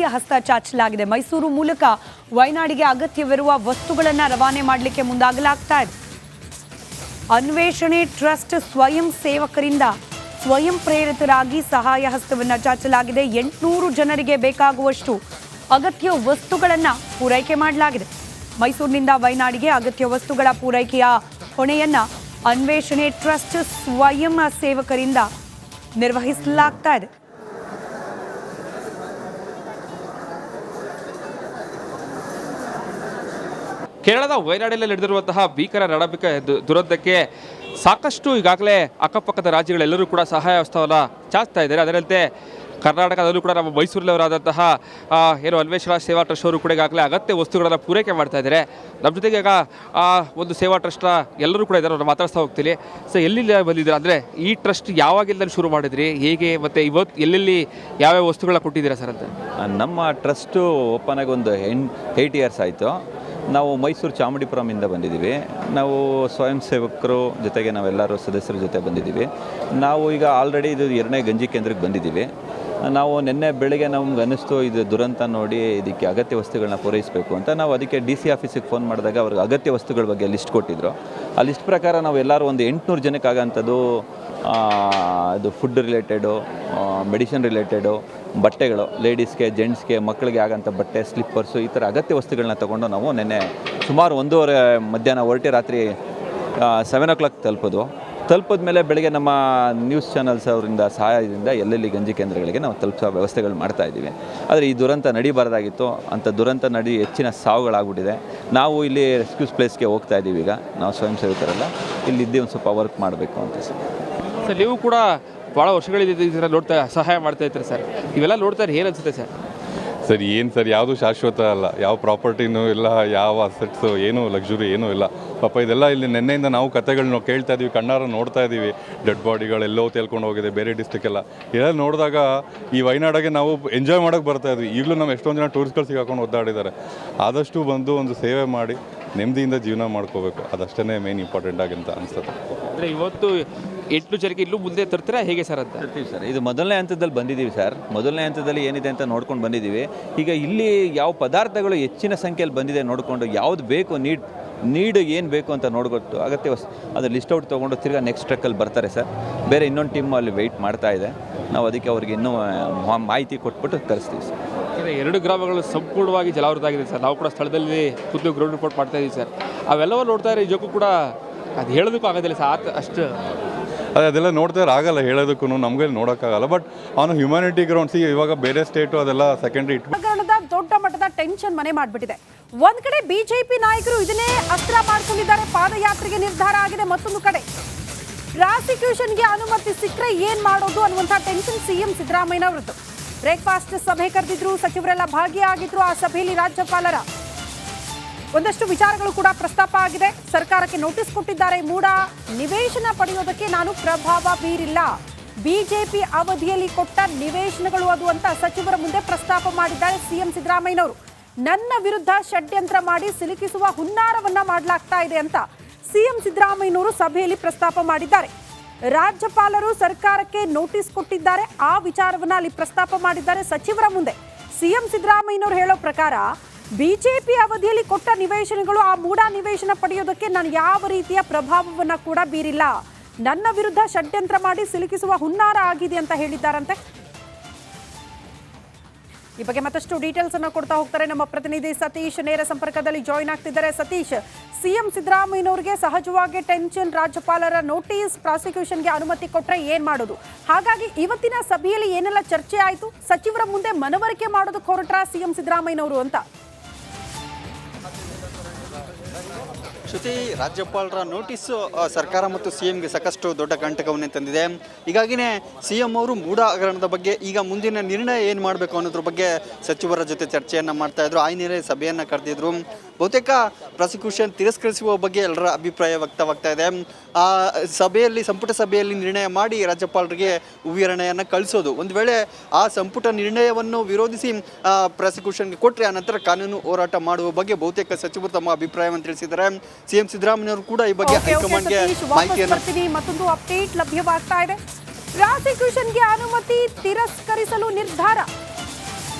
ಸಹಾಯ ಹಸ್ತ ಚಾಚಲಾಗಿದೆ. ಮೈಸೂರು ಮೂಲಕ ವಯನಾಡಿಗೆ ಅಗತ್ಯವಿರುವ ವಸ್ತುಗಳನ್ನು ರವಾನೆ ಮಾಡಲಿಕ್ಕೆ ಮುಂದಾಗಲಾಗ್ತಾ ಇದೆ. ಅನ್ವೇಷಣೆ ಟ್ರಸ್ಟ್ ಸ್ವಯಂ ಸೇವಕರಿಂದ ಸ್ವಯಂ ಪ್ರೇರಿತರಾಗಿ ಸಹಾಯ ಹಸ್ತವನ್ನು ಚಾಚಲಾಗಿದೆ. 800 ಜನರಿಗೆ ಬೇಕಾಗುವಷ್ಟು ಅಗತ್ಯ ವಸ್ತುಗಳನ್ನು ಪೂರೈಕೆ ಮಾಡಲಾಗಿದೆ. ಮೈಸೂರಿನಿಂದ ವಯನಾಡಿಗೆ ಅಗತ್ಯ ವಸ್ತುಗಳ ಪೂರೈಕೆಯ ಹೊಣೆಯನ್ನ ಅನ್ವೇಷಣೆ ಟ್ರಸ್ಟ್ ಸ್ವಯಂ ಸೇವಕರಿಂದ ನಿರ್ವಹಿಸಲಾಗ್ತಾ ಇದೆ. ಕೇರಳದ ವಯನಾಡಿನಲ್ಲಿ ನಡೆದಿರುವಂತಹ ಭೀಕರ ರಣಬಿಕ ದುರಂತಕ್ಕೆ ಸಾಕಷ್ಟು ಈಗಾಗಲೇ ಅಕ್ಕಪಕ್ಕದ ರಾಜ್ಯಗಳೆಲ್ಲರೂ ಕೂಡ ಸಹಾಯ ಹಸ್ತವನ್ನು ಚಾಚ್ತಾ ಇದ್ದಾರೆ. ಅದರಂತೆ ಕರ್ನಾಟಕದಲ್ಲೂ ಕೂಡ ನಮ್ಮ ಮೈಸೂರಿನವರಾದಂತಹ ಏನು ಅನ್ವೇಷಣಾ ಸೇವಾ ಟ್ರಸ್ಟ್ ಅವರು ಕೂಡ ಈಗಾಗಲೇ ಅಗತ್ಯ ವಸ್ತುಗಳನ್ನು ಪೂರೈಕೆ ಮಾಡ್ತಾ ಇದ್ದಾರೆ. ನಮ್ಮ ಜೊತೆಗೆ ಈಗ ಒಂದು ಸೇವಾ ಟ್ರಸ್ಟ್ನ ಎಲ್ಲರೂ ಕೂಡ ಇದ್ದಾರೆ, ಮಾತಾಡ್ತಾ ಹೋಗ್ತೀನಿ. ಸೊ ಎಲ್ಲಿ ಬಂದಿದ್ದೀರಾ, ಅಂದರೆ ಈ ಟ್ರಸ್ಟ್ ಯಾವಾಗಿಂದ ಶುರು ಮಾಡಿದ್ರಿ, ಹೇಗೆ, ಮತ್ತು ಇವತ್ತು ಎಲ್ಲೆಲ್ಲಿ ಯಾವ್ಯಾವ ವಸ್ತುಗಳನ್ನ ಕೊಟ್ಟಿದ್ದೀರಾ ಸರ್ ಅಂತ? ನಮ್ಮ ಟ್ರಸ್ಟು ಓಪನ್ ಆಗಿ ಒಂದು 8 ಇಯರ್ಸ್ ಆಯಿತು. ನಾವು ಮೈಸೂರು ಚಾಮುಂಡಿಪುರಮಿಂದ ಬಂದಿದ್ದೀವಿ. ನಾವು ಸ್ವಯಂ ಸೇವಕರು ಜೊತೆಗೆ ನಾವೆಲ್ಲರೂ ಸದಸ್ಯರ ಜೊತೆ ಬಂದಿದ್ದೀವಿ. ನಾವು ಈಗ ಆಲ್ರೆಡಿ ಇದು 2ನೇ ಗಂಜಿ ಕೇಂದ್ರಕ್ಕೆ ಬಂದಿದ್ದೀವಿ. ನಾವು ನಿನ್ನೆ ಬೆಳಗ್ಗೆ ನಮ್ಗೆ ಅನ್ನಿಸ್ತು ಇದು ದುರಂತ ನೋಡಿ ಇದಕ್ಕೆ ಅಗತ್ಯ ವಸ್ತುಗಳನ್ನ ಪೂರೈಸಬೇಕು ಅಂತ. ನಾವು ಅದಕ್ಕೆ DC ಆಫೀಸಿಗೆ ಫೋನ್ ಮಾಡಿದಾಗ ಅವ್ರಿಗೆ ಅಗತ್ಯ ವಸ್ತುಗಳ ಬಗ್ಗೆ ಲಿಸ್ಟ್ ಕೊಟ್ಟಿದ್ದರು. ಆ ಲಿಸ್ಟ್ ಪ್ರಕಾರ ನಾವು ಎಲ್ಲರೂ ಒಂದು 800 ಜನಕ್ಕಾಗಂಥದ್ದು ಇದು ಫುಡ್ ರಿಲೇಟೆಡು, ಮೆಡಿಸಿನ್ ರಿಲೇಟೆಡು, ಬಟ್ಟೆಗಳು, ಲೇಡೀಸ್ಗೆ, ಜೆಂಟ್ಸ್ಗೆ, ಮಕ್ಕಳಿಗೆ ಆಗೋಂಥ ಬಟ್ಟೆ, ಸ್ಲಿಪ್ಪರ್ಸು, ಈ ಥರ ಅಗತ್ಯ ವಸ್ತುಗಳನ್ನ ತೊಗೊಂಡು ನಾವು ನಿನ್ನೆ ಸುಮಾರು 1:30 ಮಧ್ಯಾಹ್ನ ಹೊರಟೆ ರಾತ್ರಿ 7 o'clock ತಲುಪಿದ ಮೇಲೆ ಬೆಳಗ್ಗೆ ನಮ್ಮ ನ್ಯೂಸ್ ಚಾನಲ್ಸ್ ಅವರಿಂದ ಸಹಾಯದಿಂದ ಎಲ್ಲೆಲ್ಲಿ ಗಂಜಿ ಕೇಂದ್ರಗಳಿಗೆ ನಾವು ತಲುಪಿಸೋ ವ್ಯವಸ್ಥೆಗಳು ಮಾಡ್ತಾಯಿದ್ದೀವಿ. ಆದರೆ ಈ ದುರಂತ ನಡಿಬಾರ್ದಾಗಿತ್ತು. ಅಂಥ ದುರಂತ ನಡಿ ಹೆಚ್ಚಿನ ಸಾವುಗಳಾಗ್ಬಿಟ್ಟಿದೆ. ನಾವು ಇಲ್ಲಿ ರೆಸ್ಕ್ಯೂಸ್ ಪ್ಲೇಸ್ಗೆ ಹೋಗ್ತಾ ಇದ್ದೀವಿ. ಈಗ ನಾವು ಸ್ವಯಂ ಸೇವಕರೆಲ್ಲ ಇಲ್ಲಿದ್ದು ಒಂದು ಸ್ವಲ್ಪ ವರ್ಕ್ ಮಾಡಬೇಕು ಅಂತ ಸರ್. ನೀವು ಕೂಡ ಭಾಳ ವರ್ಷಗಳಿಂದ ನೋಡ್ತಾ ಸಹಾಯ ಮಾಡ್ತಾ ಇರ್ತೀರಿ ಸರ್. ಇವೆಲ್ಲ ನೋಡ್ತಾರೆ ಏನು ಅನಿಸುತ್ತೆ ಸರ್? ಸರ್ ಏನು ಸರ್, ಯಾವುದು ಶಾಶ್ವತ ಅಲ್ಲ. ಯಾವ ಪ್ರಾಪರ್ಟಿನೂ ಇಲ್ಲ, ಯಾವ ಅಸೆಟ್ಸು ಏನೂ ಲಕ್ಸುರಿ ಏನೂ ಇಲ್ಲ. ಪಾಪ ಇದೆಲ್ಲ ಇಲ್ಲಿ ನಿನ್ನೆಯಿಂದ ನಾವು ಕತೆಗಳನ್ನ ಕೇಳ್ತಾ ಇದ್ದೀವಿ, ಕಣ್ಣಾರ ನೋಡ್ತಾ ಇದ್ದೀವಿ. ಡೆಡ್ ಬಾಡಿಗಳೆಲ್ಲೋ ತೇಲ್ಕೊಂಡು ಹೋಗಿದೆ ಬೇರೆ ಡಿಸ್ಟ್ರಿಕ್ಕೆಲ್ಲ. ಇದೆಲ್ಲ ನೋಡಿದಾಗ ಈ ವಯನಾಡಿಗೆ ನಾವು ಎಂಜಾಯ್ ಮಾಡೋಕ್ಕೆ ಬರ್ತಾ ಇದ್ವಿ. ಈಗಲೂ ನಮ್ಮ ಎಷ್ಟೊಂದು ಜನ ಟೂರಿಸ್ಟ್ಗಳು ಸಿಗಾಕೊಂಡು ಒದ್ದಾಡಿದ್ದಾರೆ. ಆದಷ್ಟು ಬಂದು ಒಂದು ಸೇವೆ ಮಾಡಿ ನೆಮ್ಮದಿಯಿಂದ ಜೀವನ ಮಾಡ್ಕೋಬೇಕು. ಅದಷ್ಟೇ ಮೇನ್ ಇಂಪಾರ್ಟೆಂಟ್ ಆಗಿಂತ ಅನಿಸ್ತದೆ. ಅಂದರೆ ಇವತ್ತು 8 ಜನಕ್ಕೆ ಇಲ್ಲೂ ಮುಂದೆ ತರ್ತೀರಾ ಹೇಗೆ ಸರ್ ಅಂತ? ತರ್ತೀವಿ ಸರ್. ಇದು ಮೊದಲನೇ ಹಂತದಲ್ಲಿ ಬಂದಿದ್ದೀವಿ ಸರ್. ಮೊದಲನೇ ಹಂತದಲ್ಲಿ ಏನಿದೆ ಅಂತ ನೋಡ್ಕೊಂಡು ಬಂದಿದ್ದೀವಿ. ಈಗ ಇಲ್ಲಿ ಯಾವ ಪದಾರ್ಥಗಳು ಹೆಚ್ಚಿನ ಸಂಖ್ಯೆಯಲ್ಲಿ ಬಂದಿದೆ ನೋಡಿಕೊಂಡು ಯಾವುದು ಬೇಕು, ನೀಡ್ ಏನು ಬೇಕು ಅಂತ ನೋಡ್ಕೊಟ್ಟು ಅಗತ್ಯ ಅದು ಲಿಸ್ಟ್ ಔಟ್ ತೊಗೊಂಡು ತಿರ್ಗಾ ನೆಕ್ಸ್ಟ್ ಟ್ರಕ್ಕಲ್ಲಿ ಬರ್ತಾರೆ ಸರ್. ಬೇರೆ ಇನ್ನೊಂದು ಟೀಮ್ ಅಲ್ಲಿ ವೆಯ್ಟ್ ಮಾಡ್ತಾ ಇದೆ. ನಾವು ಅದಕ್ಕೆ ಅವ್ರಿಗೆ ಇನ್ನೂ ಮಾಹಿತಿ ಕೊಟ್ಬಿಟ್ಟು ಕಳಿಸ್ತೀವಿ ಸರ್. 2 ಗ್ರಾಮಗಳು ಸಂಪೂರ್ಣವಾಗಿ ಜಲಾವೃತವಾಗಿದೆ ಸರ್. ನಾವು ಕೂಡ ಸ್ಥಳದಲ್ಲಿ ಖುದ್ದು ಗ್ರೌಂಡ್ ರಿಪೋರ್ಟ್ ಮಾಡ್ತಾ ಇದ್ದೀವಿ ಸರ್. ಅವೆಲ್ಲವೂ ನೋಡ್ತಾ ಇರೋ ನಿಜಕ್ಕೂ ಕೂಡ ಅದು ಹೇಳೋದಕ್ಕೂ ಆಗೋದಿಲ್ಲ ಸರ್. ಅಷ್ಟು ಅದೆಲ್ಲ ನೋಡ್ತಾರೆ, ಆಗಲ್ಲ ಹೇಳೋದಕ್ಕೂ, ನಮಗೆ ನೋಡೋಕ್ಕಾಗಲ್ಲ. ಬಟ್ ಅವನು ಹ್ಯುಮ್ಯಾನಿಟಿ ಗ್ರೌಂಡ್ಸ್ ಇವಾಗ ಬೇರೆ ಸ್ಟೇಟು ಅದೆಲ್ಲ ಸೆಕೆಂಡ್ರಿ ದೊಡ್ಡ ಮಟ್ಟದ ಟೆನ್ಷನ್ ಮನೆ ಮಾಡಿಬಿಟ್ಟಿದೆ. ಒಂದ್ ಕಡೆ ಬಿಜೆಪಿ ನಾಯಕರು ಇದನ್ನೇ ಅಸ್ತ್ರ ಮಾಡ್ಕೊಂಡಿದ್ದಾರೆ, ಪಾದಯಾತ್ರೆಗೆ ನಿರ್ಧಾರ ಆಗಿದೆ. ಮತ್ತೊಂದು ಕಡೆ ಪ್ರಾಸಿಕ್ಯೂಷನ್ಗೆ ಅನುಮತಿ ಸಿಕ್ಕರೆ ಏನ್ ಮಾಡೋದು ಅನ್ನುವಂಥ ಟೆನ್ಷನ್ ಸಿಎಂ ಸಿದ್ದರಾಮಯ್ಯ ಅವರದ್ದು. ಬ್ರೇಕ್ಫಾಸ್ಟ್ ಸಭೆ ಕರೆದಿದ್ರು, ಸಚಿವರೆಲ್ಲ ಭಾಗಿಯಾಗಿದ್ರು. ಆ ಸಭೆಯಲ್ಲಿ ರಾಜ್ಯಪಾಲರ ಒಂದಷ್ಟು ವಿಚಾರಗಳು ಕೂಡ ಪ್ರಸ್ತಾಪ ಆಗಿದೆ. ಸರ್ಕಾರಕ್ಕೆ ನೋಟಿಸ್ ಕೊಟ್ಟಿದ್ದಾರೆ. ಮೂಡ ನಿವೇಶನ ಪಡೆಯೋದಕ್ಕೆ ನಾನು ಪ್ರಭಾವ ಬೀರಿಲ್ಲ, ಬಿಜೆಪಿ ಅವಧಿಯಲ್ಲಿ ಕೊಟ್ಟ ನಿವೇಶನಗಳು ಅದು ಅಂತ ಸಚಿವರ ಮುಂದೆ ಪ್ರಸ್ತಾಪ ಮಾಡಿದ್ದಾರೆ ಸಿಎಂ ಸಿದ್ದರಾಮಯ್ಯನವರು. ನನ್ನ ವಿರುದ್ಧ ಷಡ್ಯಂತ್ರ ಮಾಡಿ ಸಿಲುಕಿಸುವ ಹುನ್ನಾರವನ್ನ ಮಾಡಲಾಗ್ತಾ ಇದೆ ಅಂತ ಸಿಎಂ ಸಿದ್ದರಾಮಯ್ಯನವರು ಸಭೆಯಲ್ಲಿ ಪ್ರಸ್ತಾಪ ಮಾಡಿದ್ದಾರೆ. ರಾಜ್ಯಪಾಲರು ಸರ್ಕಾರಕ್ಕೆ ನೋಟಿಸ್ ಕೊಟ್ಟಿದ್ದಾರೆ. ಆ ವಿಚಾರವನ್ನ ಅಲ್ಲಿ ಪ್ರಸ್ತಾಪ ಮಾಡಿದ್ದಾರೆ ಸಚಿವರ ಮುಂದೆ. ಸಿಎಂ ಸಿದ್ದರಾಮಯ್ಯನವರು ಹೇಳೋ ಪ್ರಕಾರ ಬಿಜೆಪಿ ಅವಧಿಯಲ್ಲಿ ಕೊಟ್ಟ ನಿವೇಶನಗಳು, ಆ ಮೂಡ ನಿವೇಶನ ಪಡೆಯೋದಕ್ಕೆ ನಾನು ಯಾವ ರೀತಿಯ ಪ್ರಭಾವವನ್ನ ಕೂಡ ಬೀರಿಲ್ಲ, ನನ್ನ ವಿರುದ್ಧ ಷಡ್ಯಂತ್ರ ಮಾಡಿ ಸಿಲುಕಿಸುವ ಹುನ್ನಾರ ಆಗಿದೆ ಅಂತ ಹೇಳಿದ್ದಾರಂತೆ. ಈ ಬಗ್ಗೆ ಮತ್ತಷ್ಟು ಡೀಟೇಲ್ಸ್ ಅನ್ನು ಕೊಡ್ತಾ ಹೋಗ್ತಾರೆ ನಮ್ಮ ಪ್ರತಿನಿಧಿ ಸತೀಶ್. ನೇರ ಸಂಪರ್ಕದಲ್ಲಿ ಜಾಯಿನ್ ಆಗ್ತಿದ್ದಾರೆ. ಸತೀಶ್, ಸಿಎಂ ಸಿದ್ದರಾಮಯ್ಯನವರಿಗೆ ಸಹಜವಾಗಿ ಟೆನ್ಷನ್, ರಾಜ್ಯಪಾಲರ ನೋಟಿಸ್, ಪ್ರಾಸಿಕ್ಯೂಷನ್ಗೆ ಅನುಮತಿ ಕೊಟ್ಟರೆ ಏನ್ ಮಾಡೋದು? ಹಾಗಾಗಿ ಇವತ್ತಿನ ಸಭೆಯಲ್ಲಿ ಏನೆಲ್ಲ ಚರ್ಚೆ ಆಯಿತು? ಸಚಿವರ ಮುಂದೆ ಮನವರಿಕೆ ಮಾಡೋದಕ್ಕೆ ಹೊರಟ್ರ ಸಿಎಂ ಸಿದ್ದರಾಮಯ್ಯನವರು ಅಂತ? ಶ್ರುತಿ, ರಾಜ್ಯಪಾಲರ ನೋಟಿಸ್ಸು ಸರ್ಕಾರ ಮತ್ತು ಸಿಎಂಗೆ ಸಾಕಷ್ಟು ದೊಡ್ಡ ಕಂಟಕವನ್ನೇ ತಂದಿದೆ. ಹೀಗಾಗಿನೇ ಸಿಎಂ ಅವರು ಮೂಡ ಹಗರಣದ ಬಗ್ಗೆ ಈಗ ಮುಂದಿನ ನಿರ್ಣಯ ಏನು ಮಾಡಬೇಕು ಅನ್ನೋದ್ರ ಬಗ್ಗೆ ಸಚಿವರ ಜೊತೆ ಚರ್ಚೆಯನ್ನು ಮಾಡ್ತಾ ಇದ್ರು. ಆ ಹಿನ್ನೆಲೆಯಲ್ಲಿ ಸಭೆಯನ್ನು ಕರೆದಿದ್ರು. ಬಹುತೇಕ ಪ್ರಾಸಿಕ್ಯೂಷನ್ ತಿರಸ್ಕರಿಸುವ ಬಗ್ಗೆ ಎಲ್ಲರ ಅಭಿಪ್ರಾಯ ವ್ಯಕ್ತವಾಗ್ತಾ ಇದೆ. ಆ ಸಭೆಯಲ್ಲಿ, ಸಂಪುಟ ಸಭೆಯಲ್ಲಿ ನಿರ್ಣಯ ಮಾಡಿ ರಾಜ್ಯಪಾಲರಿಗೆ ವಿವರಣೆಯನ್ನು ಕಳಿಸೋದು. ಒಂದು ವೇಳೆ ಆ ಸಂಪುಟ ನಿರ್ಣಯವನ್ನು ವಿರೋಧಿಸಿ ಪ್ರಾಸಿಕ್ಯೂಷನ್ಗೆ ಕೊಟ್ಟರೆ ಆನಂತರ ಕಾನೂನು ಹೋರಾಟ ಮಾಡುವ ಬಗ್ಗೆ ಬಹುತೇಕ ಸಚಿವರು ತಮ್ಮ ಅಭಿಪ್ರಾಯವನ್ನು ತಿಳಿಸಿದ್ದಾರೆ. ಸಿಎಂ ಸಿದ್ದರಾಮಯ್ಯ ಕೂಡ ಈ ಬಗ್ಗೆ ಹೈಕಮಾಂಡ್ಗೆ ಮಾಹಿತಿಯನ್ನು. ಮತ್ತೊಂದು ಅಪ್ಡೇಟ್ ಲಭ್ಯವಾಗ್ತಾ ಇದೆ. ಪ್ರಾಸಿಕ್ಯೂಷನ್ಗೆ ಅನುಮತಿ ತಿರಸ್ಕರಿಸಲು ನಿರ್ಧಾರ.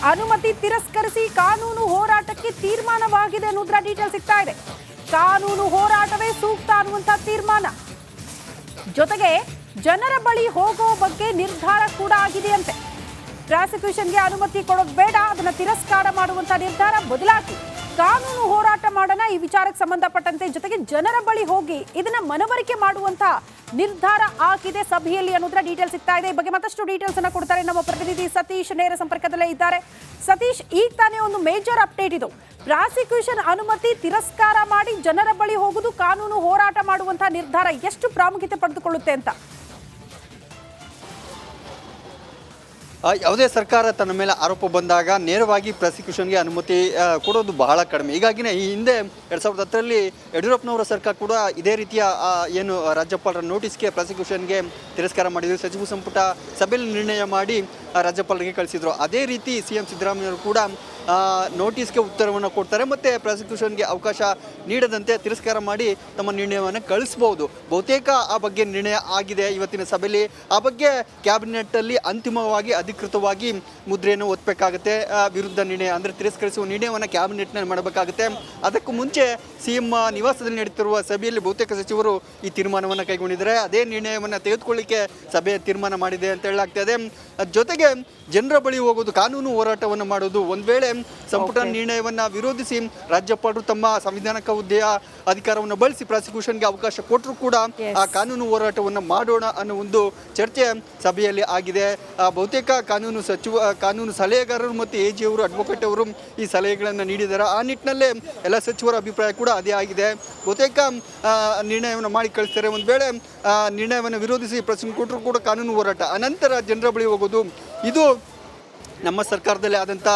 ಅನುಮತಿ ತಿರಸ್ಕರಿಸಿ ಕಾನೂನು ಹೋರಾಟಕ್ಕೆ ತೀರ್ಮಾನವಾಗಿದೆ ಅನ್ನೋದ್ರ ಡೀಟೇಲ್ ಸಿಗ್ತಾ ಇದೆ. ಕಾನೂನು ಹೋರಾಟವೇ ಸೂಕ್ತ ಅನ್ನುವಂಥ ತೀರ್ಮಾನ, ಜೊತೆಗೆ ಜನರ ಬಳಿ ಹೋಗೋ ಬಗ್ಗೆ ನಿರ್ಧಾರ ಕೂಡ ಆಗಿದೆಯಂತೆ. ಪ್ರಾಸಿಕ್ಯೂಷನ್ಗೆ ಅನುಮತಿ ಕೊಡೋದು ಬೇಡ, ಅದನ್ನ ತಿರಸ್ಕಾರ ಮಾಡುವಂತ ನಿರ್ಧಾರ, ಬದಲಾಗಿ ಕಾನೂನು ಹೋರಾಟ ಮಾಡೋಣ ಈ ವಿಚಾರಕ್ಕೆ ಸಂಬಂಧಪಟ್ಟಂತೆ, ಜೊತೆಗೆ ಜನರ ಬಳಿ ಹೋಗಿ ಇದನ್ನ ಮನವರಿಕೆ ಮಾಡುವಂತ ನಿರ್ಧಾರ ಆಗಿದೆ ಸಭೆಯಲ್ಲಿ ಅನ್ನೋದ್ರ ಡೀಟೇಲ್ಸ್ ಸಿಗ್ತಾ ಇದೆ. ಈ ಬಗ್ಗೆ ಮತ್ತಷ್ಟು ಡೀಟೇಲ್ಸ್ ಅನ್ನ ಕೊಡ್ತಾರೆ ನಮ್ಮ ಪ್ರತಿನಿಧಿ ಸತೀಶ್, ನೇರ ಸಂಪರ್ಕದಲ್ಲೇ ಇದ್ದಾರೆ. ಸತೀಶ್, ಈಗ ತಾನೇ ಒಂದು ಮೇಜರ್ ಅಪ್ಡೇಟ್ ಇದು, ಪ್ರಾಸಿಕ್ಯೂಷನ್ ಅನುಮತಿ ತಿರಸ್ಕಾರ ಮಾಡಿ ಜನರ ಬಳಿ ಹೋಗುದು, ಕಾನೂನು ಹೋರಾಟ ಮಾಡುವಂತಹ ನಿರ್ಧಾರ ಎಷ್ಟು ಪ್ರಾಮುಖ್ಯತೆ ಪಡೆದುಕೊಳ್ಳುತ್ತೆ ಅಂತ? ಯಾವುದೇ ಸರ್ಕಾರ ತನ್ನ ಮೇಲೆ ಆರೋಪ ಬಂದಾಗ ನೇರವಾಗಿ ಪ್ರಾಸಿಕ್ಯೂಷನ್ಗೆ ಅನುಮತಿ ಕೊಡೋದು ಬಹಳ ಕಡಿಮೆ. ಹೀಗಾಗಿನೇ ಈ ಹಿಂದೆ 2010ರಲ್ಲಿ ಯಡಿಯೂರಪ್ಪನವರ ಸರ್ಕಾರ ಕೂಡ ಇದೇ ರೀತಿಯ ಏನು ರಾಜ್ಯಪಾಲರ ನೋಟಿಸ್ಗೆ ಪ್ರಾಸಿಕ್ಯೂಷನ್ಗೆ ತಿರಸ್ಕಾರ ಮಾಡಿದ್ರು. ಸಚಿವ ಸಂಪುಟ ಸಭೆಯಲ್ಲಿ ನಿರ್ಣಯ ಮಾಡಿ ರಾಜ್ಯಪಾಲರಿಗೆ ಕಳಿಸಿದ್ರು. ಅದೇ ರೀತಿ CM ಸಿದ್ದರಾಮಯ್ಯವರು ಕೂಡ ನೋಟಿಸ್ಗೆ ಉತ್ತರವನ್ನು ಕೊಡ್ತಾರೆ ಮತ್ತು ಪ್ರಾಸಿಕ್ಯೂಷನ್ಗೆ ಅವಕಾಶ ನೀಡದಂತೆ ತಿರಸ್ಕಾರ ಮಾಡಿ ತಮ್ಮ ನಿರ್ಣಯವನ್ನು ಕಳಿಸ್ಬೋದು. ಬಹುತೇಕ ಆ ಬಗ್ಗೆ ನಿರ್ಣಯ ಆಗಿದೆ ಇವತ್ತಿನ ಸಭೆಯಲ್ಲಿ. ಆ ಬಗ್ಗೆ ಕ್ಯಾಬಿನೆಟ್ಟಲ್ಲಿ ಅಂತಿಮವಾಗಿ ಅಧಿಕೃತವಾಗಿ ಮುದ್ರೆಯನ್ನು ಒತ್ತಬೇಕಾಗುತ್ತೆ. ವಿರುದ್ಧ ನಿರ್ಣಯ ಅಂದರೆ ತಿರಸ್ಕರಿಸುವ ನಿರ್ಣಯವನ್ನು ಕ್ಯಾಬಿನೆಟ್ನಲ್ಲಿ ಮಾಡಬೇಕಾಗುತ್ತೆ. ಅದಕ್ಕೂ ಮುಂಚೆ CM ನಿವಾಸದಲ್ಲಿ ನಡೀತಿರುವ ಸಭೆಯಲ್ಲಿ ಬಹುತೇಕ ಸಚಿವರು ಈ ತೀರ್ಮಾನವನ್ನು ಕೈಗೊಂಡಿದ್ದಾರೆ. ಅದೇ ನಿರ್ಣಯವನ್ನು ತೆಗೆದುಕೊಳ್ಳಿಕ್ಕೆ ಸಭೆ ತೀರ್ಮಾನ ಮಾಡಿದೆ ಅಂತ ಹೇಳಲಾಗ್ತಾ ಇದೆ. ಜೊತೆಗೆ ಜನರ ಬಳಿ ಹೋಗೋದು, ಕಾನೂನು ಹೋರಾಟವನ್ನು ಮಾಡೋದು, ಒಂದು ವೇಳೆ ಸಂಪುಟ ನಿರ್ಣಯವನ್ನು ವಿರೋಧಿಸಿ ರಾಜ್ಯಪಾಲರು ತಮ್ಮ ಸಂವಿಧಾನಿಕ ಹುದ್ದೆಯ ಅಧಿಕಾರವನ್ನು ಬಳಸಿ ಪ್ರಾಸಿಕ್ಯೂಷನ್ಗೆ ಅವಕಾಶ ಕೊಟ್ಟರು ಕೂಡ ಆ ಕಾನೂನು ಹೋರಾಟವನ್ನು ಮಾಡೋಣ ಅನ್ನೋ ಒಂದು ಚರ್ಚೆ ಸಭೆಯಲ್ಲಿ ಆಗಿದೆ. ಬಹುತೇಕ ಕಾನೂನು ಸಲಹೆಗಾರರು ಮತ್ತು AG ಅವರು, ಅಡ್ವೊಕೇಟ್ ಅವರು ಈ ಸಲಹೆಗಳನ್ನು ನೀಡಿದ್ದಾರೆ. ಆ ನಿಟ್ಟಿನಲ್ಲೇ ಎಲ್ಲ ಸಚಿವರ ಅಭಿಪ್ರಾಯ ಕೂಡ ಅದೇ ಆಗಿದೆ. ಬಹುತೇಕ ನಿರ್ಣಯವನ್ನು ಮಾಡಿ ಕಳಿಸ್ತಾರೆ. ಒಂದು ವೇಳೆ ನಿರ್ಣಯವನ್ನು ವಿರೋಧಿಸಿ ಪ್ರಾಸಿಕ್ಯೂಷನ್ ಕೊಟ್ಟರು ಕೂಡ ಕಾನೂನು ಹೋರಾಟ, ಅನಂತರ ಜನರ ಬಳಿ ಹೋಗೋದು, ಇದು ನಮ್ಮ ಸರ್ಕಾರದಲ್ಲಿ ಆದಂಥ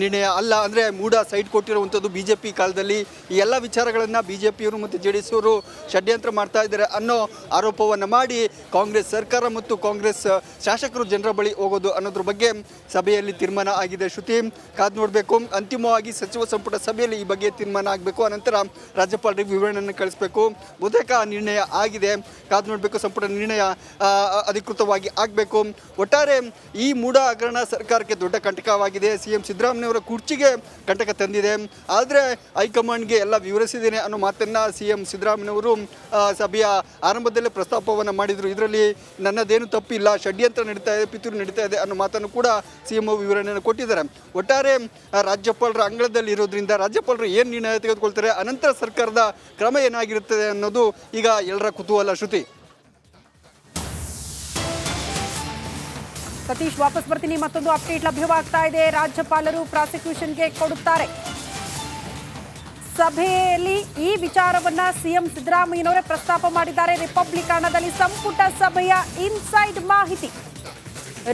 ನಿರ್ಣಯ ಅಲ್ಲ. ಅಂದರೆ ಮೂಡ ಸೈಟ್ ಕೊಟ್ಟಿರುವಂಥದ್ದು BJP ಕಾಲದಲ್ಲಿ. ಈ ಎಲ್ಲ ವಿಚಾರಗಳನ್ನು BJPಯವರು ಮತ್ತು JDS ಅವರು ಷಡ್ಯಂತ್ರ ಮಾಡ್ತಾ ಇದ್ದಾರೆ ಅನ್ನೋ ಆರೋಪವನ್ನು ಮಾಡಿ ಕಾಂಗ್ರೆಸ್ ಸರ್ಕಾರ ಮತ್ತು ಕಾಂಗ್ರೆಸ್ ಶಾಸಕರು ಜನರ ಬಳಿ ಹೋಗೋದು ಅನ್ನೋದ್ರ ಬಗ್ಗೆ ಸಭೆಯಲ್ಲಿ ತೀರ್ಮಾನ ಆಗಿದೆ. ಶ್ರುತಿ, ಕಾದು ನೋಡಬೇಕು. ಅಂತಿಮವಾಗಿ ಸಚಿವ ಸಂಪುಟ ಸಭೆಯಲ್ಲಿ ಈ ಬಗ್ಗೆ ತೀರ್ಮಾನ ಆಗಬೇಕು. ಅನಂತರ ರಾಜ್ಯಪಾಲರಿಗೆ ವಿವರಣೆಯನ್ನು ಕಳಿಸಬೇಕು. ಬಹುತೇಕ ನಿರ್ಣಯ ಆಗಿದೆ, ಕಾದು ನೋಡಬೇಕು. ಸಂಪುಟ ನಿರ್ಣಯ ಅಧಿಕೃತವಾಗಿ ಆಗಬೇಕು. ಒಟ್ಟಾರೆ ಈ ಮೂಡ ಹಗರಣ ಸರ್ಕಾರಕ್ಕೆ ದೊಡ್ಡ ಕಂಟಕವಾಗಿದೆ. CM ಸಿದ್ದರಾಮಯ್ಯವರ ಕುರ್ಚಿಗೆ ಕಂಟಕ ತಂದಿದೆ. ಆದರೆ ಹೈಕಮಾಂಡ್ಗೆ ಎಲ್ಲ ವಿವರಿಸಿದ್ದೇನೆ ಅನ್ನೋ ಮಾತನ್ನು CM ಸಿದ್ದರಾಮಯ್ಯವರು ಸಭೆಯ ಆರಂಭದಲ್ಲೇ ಪ್ರಸ್ತಾಪವನ್ನು ಮಾಡಿದರು. ಇದರಲ್ಲಿ ನನ್ನದೇನು ತಪ್ಪಿಲ್ಲ, ಷಡ್ಯಂತ್ರ ನಡೀತಾ ಇದೆ, ಪಿತೂರು ನಡೀತಾ ಇದೆ ಅನ್ನೋ ಮಾತನ್ನು ಕೂಡ CM ವಿವರಣೆಯನ್ನು ಕೊಟ್ಟಿದ್ದಾರೆ. ಒಟ್ಟಾರೆ ರಾಜ್ಯಪಾಲರ ಅಂಗಳದಲ್ಲಿ ಇರೋದ್ರಿಂದ ರಾಜ್ಯಪಾಲರು ಏನು ನಿರ್ಣಯ ತೆಗೆದುಕೊಳ್ತಾರೆ, ಅನಂತರ ಸರ್ಕಾರದ ಕ್ರಮ ಏನಾಗಿರುತ್ತದೆ ಅನ್ನೋದು ಈಗ ಎಲ್ಲರ ಕುತೂಹಲ. ಶ್ರುತಿ, ಸತೀಶ್, ವಾಪಸ್ ಬರ್ತೀನಿ. ಮತ್ತೊಂದು ಅಪ್ಡೇಟ್ ಲಭ್ಯವಾಗ್ತಾ ಇದೆ. ರಾಜ್ಯಪಾಲರು ಪ್ರಾಸಿಕ್ಯೂಷನ್ಗೆ ಕೊಡುತ್ತಾರೆ. ಸಭೆಯಲ್ಲಿ ಈ ವಿಚಾರವನ್ನ CM ಸಿದ್ದರಾಮಯ್ಯನವರೇ ಪ್ರಸ್ತಾಪ ಮಾಡಿದ್ದಾರೆ. ರಿಪಬ್ಲಿಕ್ ಕನ್ನಡದಲ್ಲಿ ಸಂಪುಟ ಸಭೆಯ ಇನ್ಸೈಡ್ ಮಾಹಿತಿ.